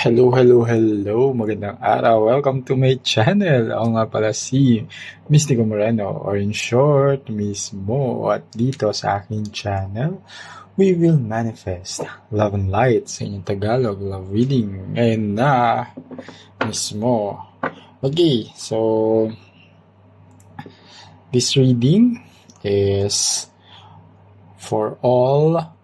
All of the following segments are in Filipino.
Hello, hello, hello. Magandang araw. Welcome to my channel. Ako nga pala si Mystico Moreno, or in short, mismo. At dito sa aking channel, we will manifest love and light sa inyong Tagalog love reading. Ngayon na mismo. Okay, so this reading is for all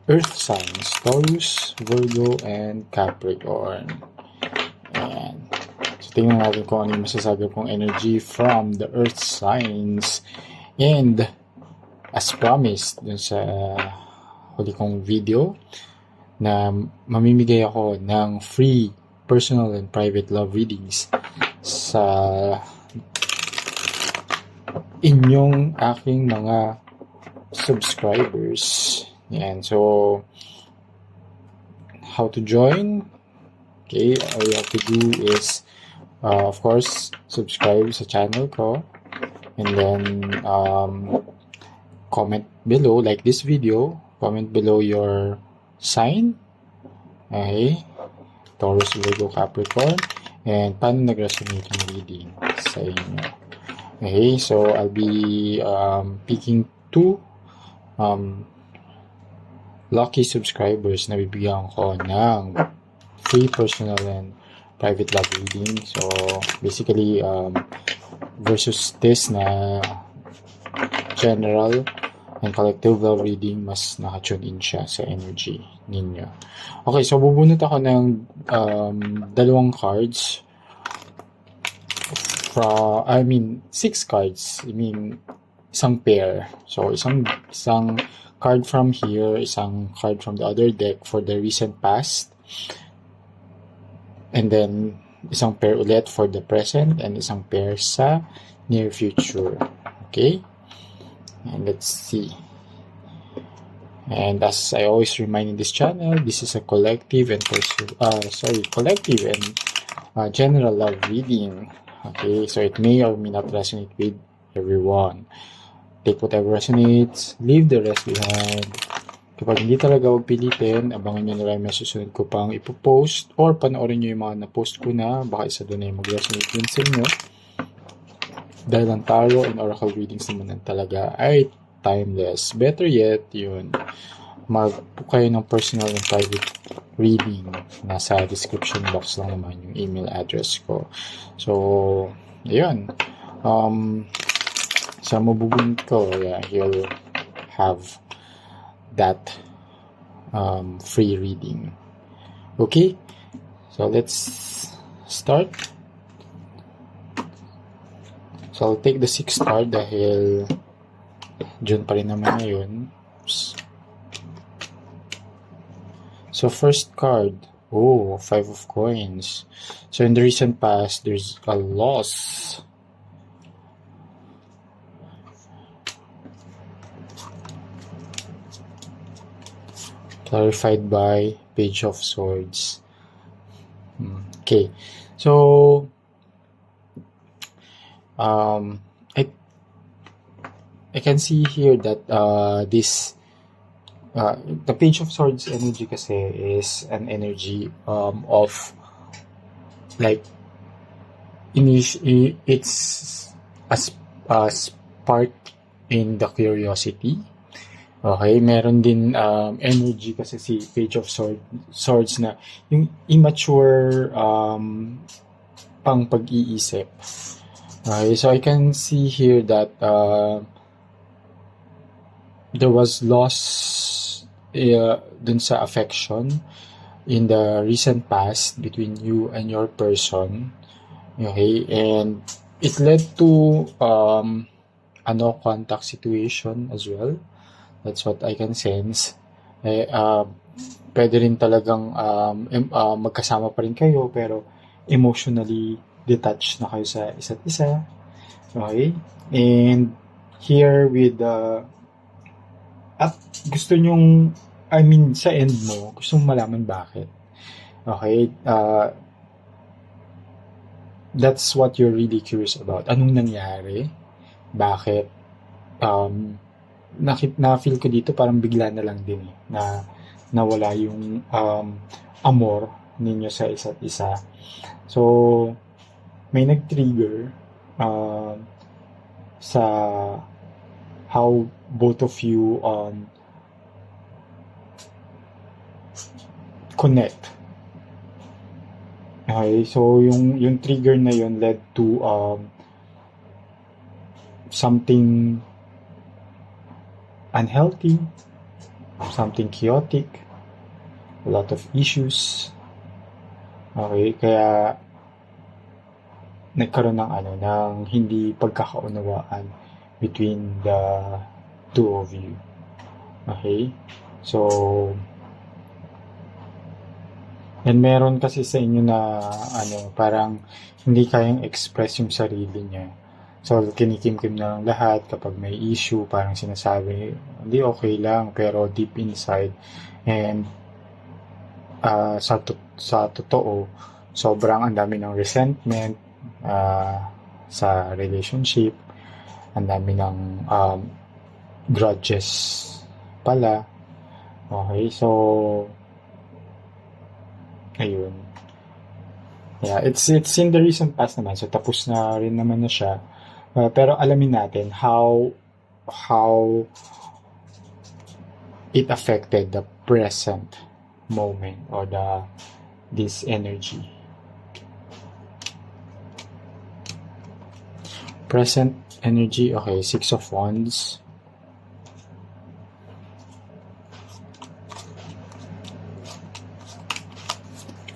Earth signs, Taurus, Virgo, and Capricorn. Ayan. So, tingnan natin kung ano yung masasagap kong energy from the Earth signs. And, as promised, dun sa huli kong video, na mamimigay ako ng free personal and private love readings sa inyong aking mga subscribers. Yan. So, how to join? Okay, all you have to do is, of course, subscribe sa channel ko. And then, comment below, like this video. Comment below your sign. Okay. Taurus, Virgo, Capricorn. And paano nag-resonate yung reading sa inyo. Okay, so I'll be picking two lucky subscribers na bibigyan ko ng free personal and private love reading. So, basically, versus this na general and collective love reading, mas nakatune in siya sa energy ninyo. Okay, so bubunot ako ng dalawang cards. 6 cards. Isang pair. So, isang card from here, isang card from the other deck for the recent past, and then isang pair ulit for the present, and isang pair sa near future. Okay? And let's see. And as I always remind in this channel, this is a collective and general love reading. Okay? So it may or may not resonate with everyone. Take whatever resonates, leave the rest behind. Kapag hindi talaga huwag pilitin, abangan nyo na lang may susunod ko pang ipopost, or panoorin nyo yung mga na-post ko na, baka isa doon ay mag-resonate din sa inyo. Dahil ang tarot and oracle readings naman talaga ay timeless. Better yet, yun, mag-book kayo ng personal and private reading. Nasa description box lang naman yung email address ko. So, ayun. Sa mabubunot ko, he'll have that free reading. Okay? So, let's start. So, I'll take the 6th card dahil June pa rin naman ngayon. Oops. So, first card. 5 of coins. So, in the recent past, there's a loss. Clarified by Page of Swords. Okay, so I can see here that the Page of Swords energy kasi is an energy of like it's a spark in the curiosity. Okay, meron din energy kasi si Page of Swords na yung immature pang pag-iisip. Okay, so I can see here that there was loss dun sa affection in the recent past between you and your person. Okay, and it led to no contact situation as well. That's what I can sense. Pwede rin talagang magkasama pa rin kayo pero emotionally detached na kayo sa isa't isa. Okay? And here with at gusto nyong, sa end mo, gusto mong malaman bakit. Okay? That's what you're really curious about. Anong nangyari? Bakit? Na-feel ko dito parang bigla na lang din na nawala yung amor ninyo sa isa't isa. So, may nag-trigger sa how both of you connect. Okay, so yung trigger na yun led to something unhealthy, something chaotic, a lot of issues. Okay, kaya nagkaroon ng hindi pagkakaunawaan between the two of you. Okay? So, and meron kasi sa inyo na parang hindi kayang express yung sarili niya. So, kinikimkim na lang lahat kapag may issue, parang sinasabi, hindi okay lang, pero deep inside, and sa totoo, sobrang ang dami ng resentment sa relationship, ang dami ng grudges pala. Okay, so ayun. Yeah, it's in the recent past naman, so tapos na rin naman na siya. Pero alamin natin how it affected the present moment or this energy. Present energy, okay, 6 of Wands.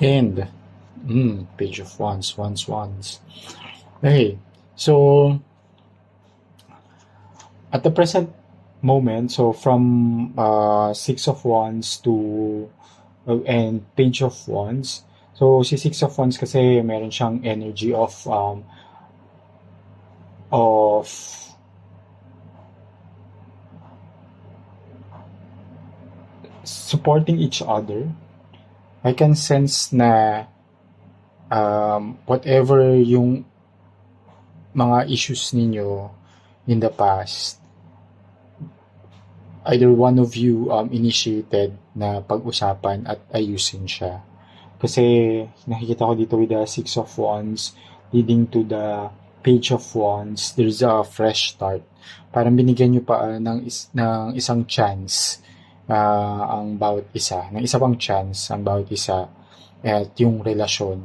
And Page of Wands. Okay, so at the present moment, so from 6 of Wands to and Page of Wands. So si 6 of Wands kasi meron siyang energy of supporting each other. I can sense na whatever yung mga issues ninyo in the past, either one of you initiated na pag-usapan at ayusin siya. Kasi nakikita ko dito with the 6 of Wands leading to the Page of Wands, there's a fresh start. Parang binigyan nyo pa ng isang chance ang bawat isa, ng isa pang chance ang bawat isa at yung relasyon.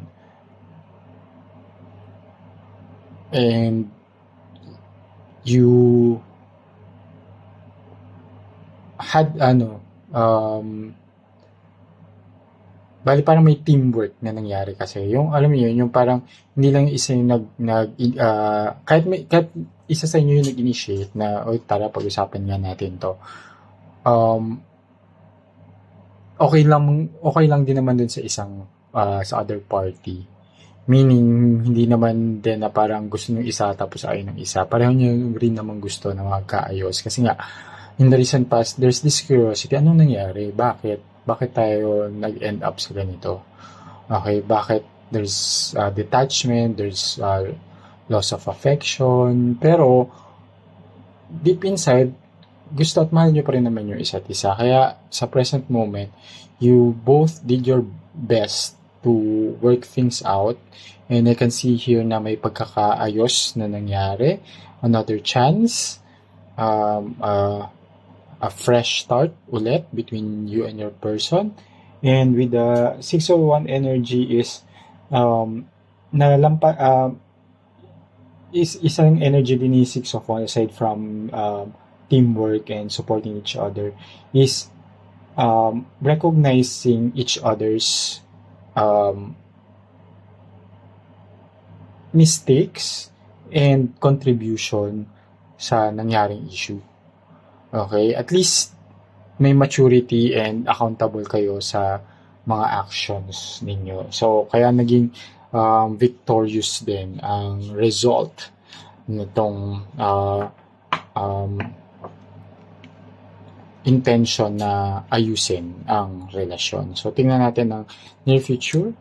And you had bali parang may teamwork na nangyari kasi. Yung alam niyo yung parang hindi lang isa yung kahit isa sa inyo yung nag-initiate na tara pag-usapan nga natin to. Okay lang din naman dun sa isang sa other party. Meaning hindi naman din na parang gusto ng isa tapos ayaw ng isa. Pareho niyo rin naman gusto na magkaayos kasi nga in the recent past there's this curiosity, anong nangyari? Bakit tayo nag-end up sa ganito? Okay, bakit there's detachment, there's loss of affection, pero deep inside, gusto at mahal nyo pa rin naman yung isa't isa. Kaya sa present moment, you both did your best to work things out, and I can see here na may pagkakaayos na nangyari, another chance, a fresh start ulit between you and your person. And with the 601 energy is is isang energy din ni 601 aside from teamwork and supporting each other is recognizing each other's mistakes and contribution sa nangyaring issue. Okay, at least may maturity and accountable kayo sa mga actions ninyo. So, kaya naging victorious din ang result nitong intention na ayusin ang relasyon. So, tingnan natin ang near future.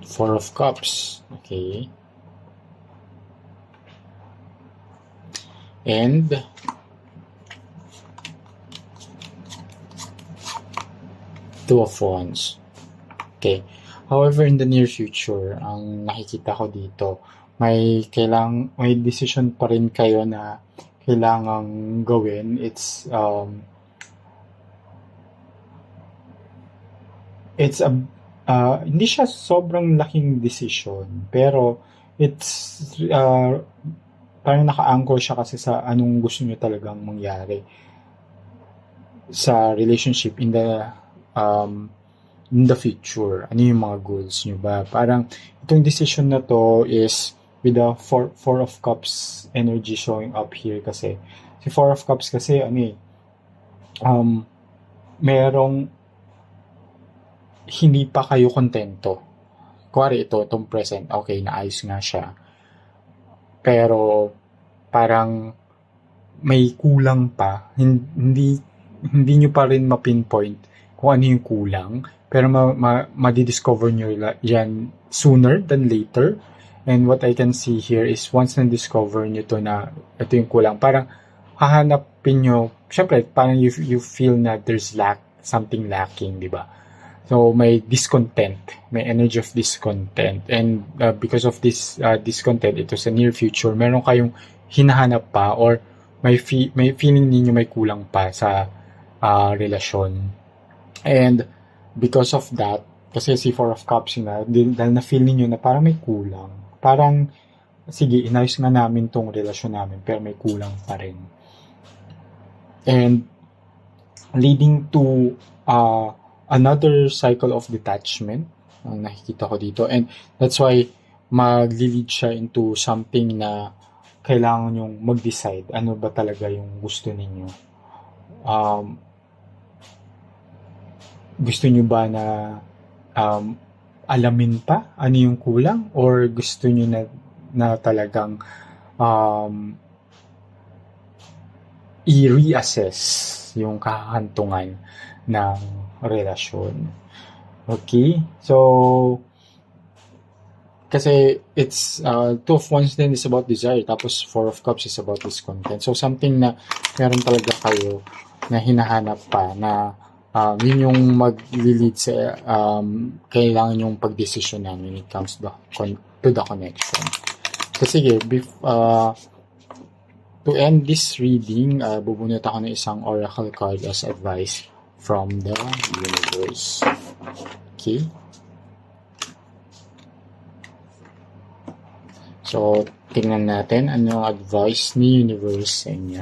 4 of Cups. Okay. And Two of Wands. Okay. However, in the near future, ang nakikita ko dito, may decision pa rin kayo na kailangang gawin. It's hindi siya sobrang laking decision, pero it's parang naka-anchor siya kasi sa anong gusto niyo talagang mangyari sa relationship in the future. Ano yung mga goals niyo ba? Parang itong decision na to is with the four of cups energy showing up here kasi. Si four of cups kasi merong hindi pa kayo kontento. Kuwari itong present, okay, naayos nga siya. Pero parang may kulang pa. Hindi nyo pa rin ma-pinpoint kung ano yung kulang. Pero madidiscover nyo yan sooner than later. And what I can see here is once na-discover nyo to na ito yung kulang, parang hahanapin nyo, syempre, parang you feel na there's something lacking, di ba? So, may discontent, may energy of discontent. And because of this discontent, ito sa near future, meron kayong hinahanap pa or may feeling ninyo may kulang pa sa relasyon. And because of that, kasi si Four of Cups na, dahil na-feel ninyo na parang may kulang. Parang, sige, inayos nga namin tong relasyon namin, pero may kulang pa rin. And leading to another cycle of detachment ang nakikita ko dito. And that's why mag-lead siya into something na kailangan yung mag-decide ano ba talaga yung gusto ninyo. Gusto nyo ba na alamin pa ano yung kulang or gusto nyo na talagang i-reassess yung kahantungan ng relasyon. Okay? So, kasi it's Two of Wands din is about desire, tapos Four of Cups is about discontent. So, something na meron talaga kayo na hinahanap pa na yun yung mag-lead sa kailangan yung pag-desisyonan when it comes to the connection. So, sige, to end this reading, bubunot ako ng isang oracle card as advice from the universe. Okay? So, tingnan natin ano ang advice ni universe sa inyo.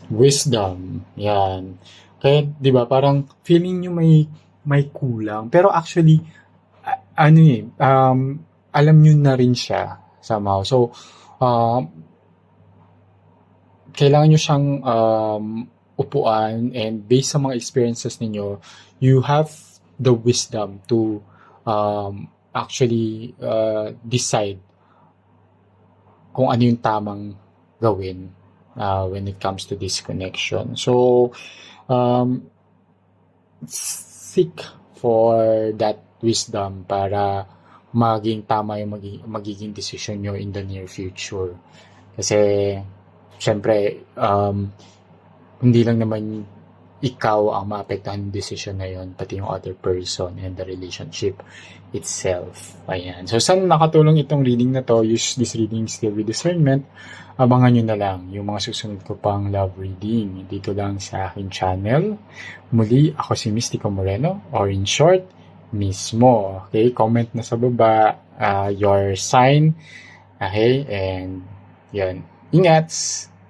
Wisdom. Yan. Kaya, di ba, parang feeling nyo may kulang. Pero actually, alam nyo na rin siya somehow. So, kailangan nyo siyang upuan and based sa mga experiences ninyo, you have the wisdom to actually decide kung ano yung tamang gawin when it comes to this connection. So, seek for that wisdom para maging tama yung magiging decision nyo in the near future. Kasi, syempre, hindi lang naman ikaw ang maapektuhan ng decision na yun, pati yung other person and the relationship itself. Ayan. So, saan nakatulong itong reading na to? Use this reading still with discernment. Abangan nyo na lang yung mga susunod ko pang love reading dito lang sa aking channel. Muli, ako si Mystico Moreno, or in short, Mismo. Okay? Comment na sa baba your sign. Okay? And yun. Ingat!